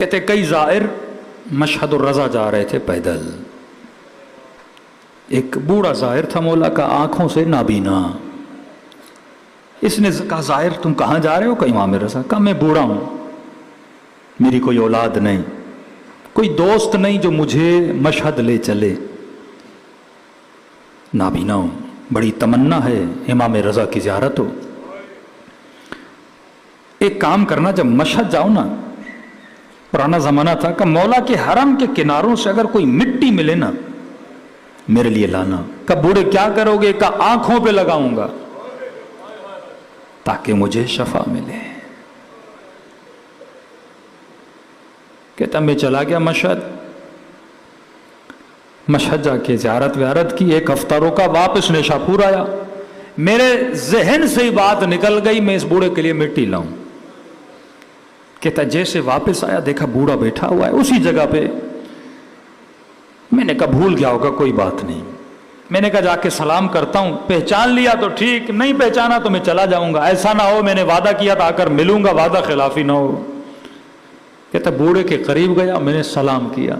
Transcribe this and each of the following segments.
کہتے کئی زائر مشہد الرضا جا رہے تھے پیدل. ایک بوڑھا زائر تھا مولا کا، آنکھوں سے نابینا. اس نے کہا زائر تم کہاں جا رہے ہو؟ کہ امام رضا. کہا میں بوڑھا ہوں، میری کوئی اولاد نہیں، کوئی دوست نہیں جو مجھے مشہد لے چلے، نابینا ہوں، بڑی تمنا ہے امام رضا کی زیارت ہو. ایک کام کرنا، جب مشہد جاؤ نا، پرانا زمانہ تھا کہ مولا کے حرم کے کناروں سے اگر کوئی مٹی ملے نا میرے لیے لانا. کہ بوڑھے کیا کرو گے؟ کہ آنکھوں پہ لگاؤں گا تاکہ مجھے شفا ملے. کہتا میں چلا گیا مشہد جا کے زیارت ویارت کی، ایک ہفتہ روکا، واپس نیشاپور آیا. میرے ذہن سے ہی بات نکل گئی میں اس بوڑھے کے لیے مٹی لاؤں. کہتا جیسے واپس آیا دیکھا بوڑھا بیٹھا ہوا ہے اسی جگہ پہ. میں نے کہا بھول گیا ہوگا، کوئی بات نہیں. میں نے کہا جا کے سلام کرتا ہوں، پہچان لیا تو ٹھیک، نہیں پہچانا تو میں چلا جاؤں گا، ایسا نہ ہو میں نے وعدہ کیا تھا آ کر ملوں گا، وعدہ خلافی نہ ہو. کہتا بوڑھے کے قریب گیا، میں نے سلام کیا.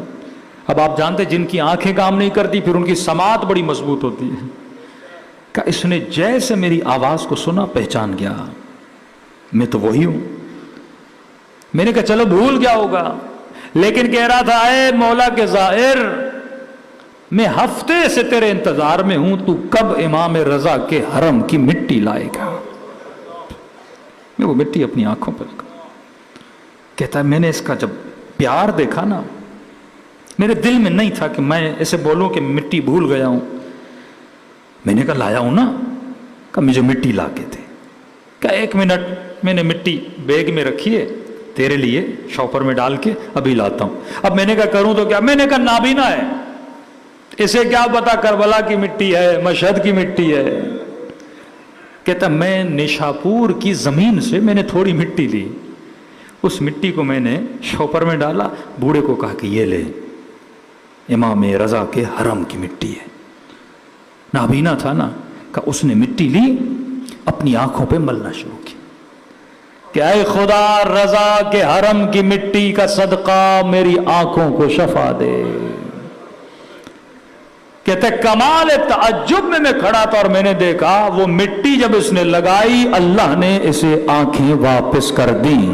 اب آپ جانتے جن کی آنکھیں کام نہیں کرتی پھر ان کی سماعت بڑی مضبوط ہوتی ہے. کہ اس نے جیسے میری آواز کو سنا پہچان گیا، میں تو وہی ہوں. میں نے کہا چلو بھول گیا ہوگا، لیکن کہہ رہا تھا اے مولا کے زائر میں ہفتے سے تیرے انتظار میں ہوں، تو کب امام رضا کے حرم کی مٹی لائے گا؟ میں وہ مٹی اپنی آنکھوں پر لگا. کہتا ہے میں نے اس کا جب پیار دیکھا نا، میرے دل میں نہیں تھا کہ میں ایسے بولوں کہ مٹی بھول گیا ہوں. میں نے کہا لایا ہوں نا. کہ مجھے مٹی لا کے دے. کہ ایک منٹ، میں نے مٹی بیگ میں رکھی ہے تیرے لیے، شاپر میں ڈال کے ابھی لاتا ہوں. اب میں نے کہا کروں تو کیا؟ میں نے کہا نابینا ہے، اسے کیا پتا کربلا کی مٹی ہے، مشہد کی مٹی ہے. کہتا میں نیشاپور کی زمین سے میں نے تھوڑی مٹی لی، اس مٹی کو میں نے شاپر میں ڈالا، بوڑھے کو کہا کہ یہ لے امام رضا کے حرم کی مٹی ہے. نابینا تھا نا، کہ اس نے مٹی لی اپنی آنکھوں پہ ملنا شروع کی کہ اے خدا رضا کے حرم کی مٹی کا صدقہ میری آنکھوں کو شفا دے. کہتے کمال تعجب میں کھڑا تھا اور میں نے دیکھا وہ مٹی جب اس نے لگائی اللہ نے اسے آنکھیں واپس کر دیں.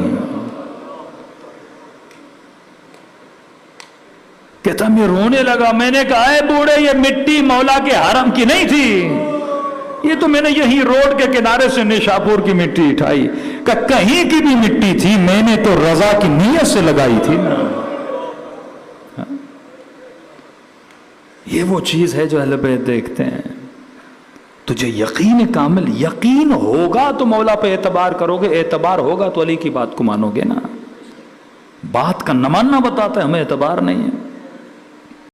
کہتا میں رونے لگا. میں نے کہا اے بوڑھے یہ مٹی مولا کے حرم کی نہیں تھی، یہ تو میں نے یہی روڈ کے کنارے سے نیشاپور کی مٹی اٹھائی. کہ کہیں کی بھی مٹی تھی میں نے تو رضا کی نیت سے لگائی تھی نا. یہ وہ چیز ہے جو اہل بیت دیکھتے ہیں. تجھے یقین کامل یقین ہوگا تو مولا پہ اعتبار کرو گے، اعتبار ہوگا تو علی کی بات کو مانو گے نا. بات کا نہ ماننا بتاتا ہے ہمیں اعتبار نہیں ہے.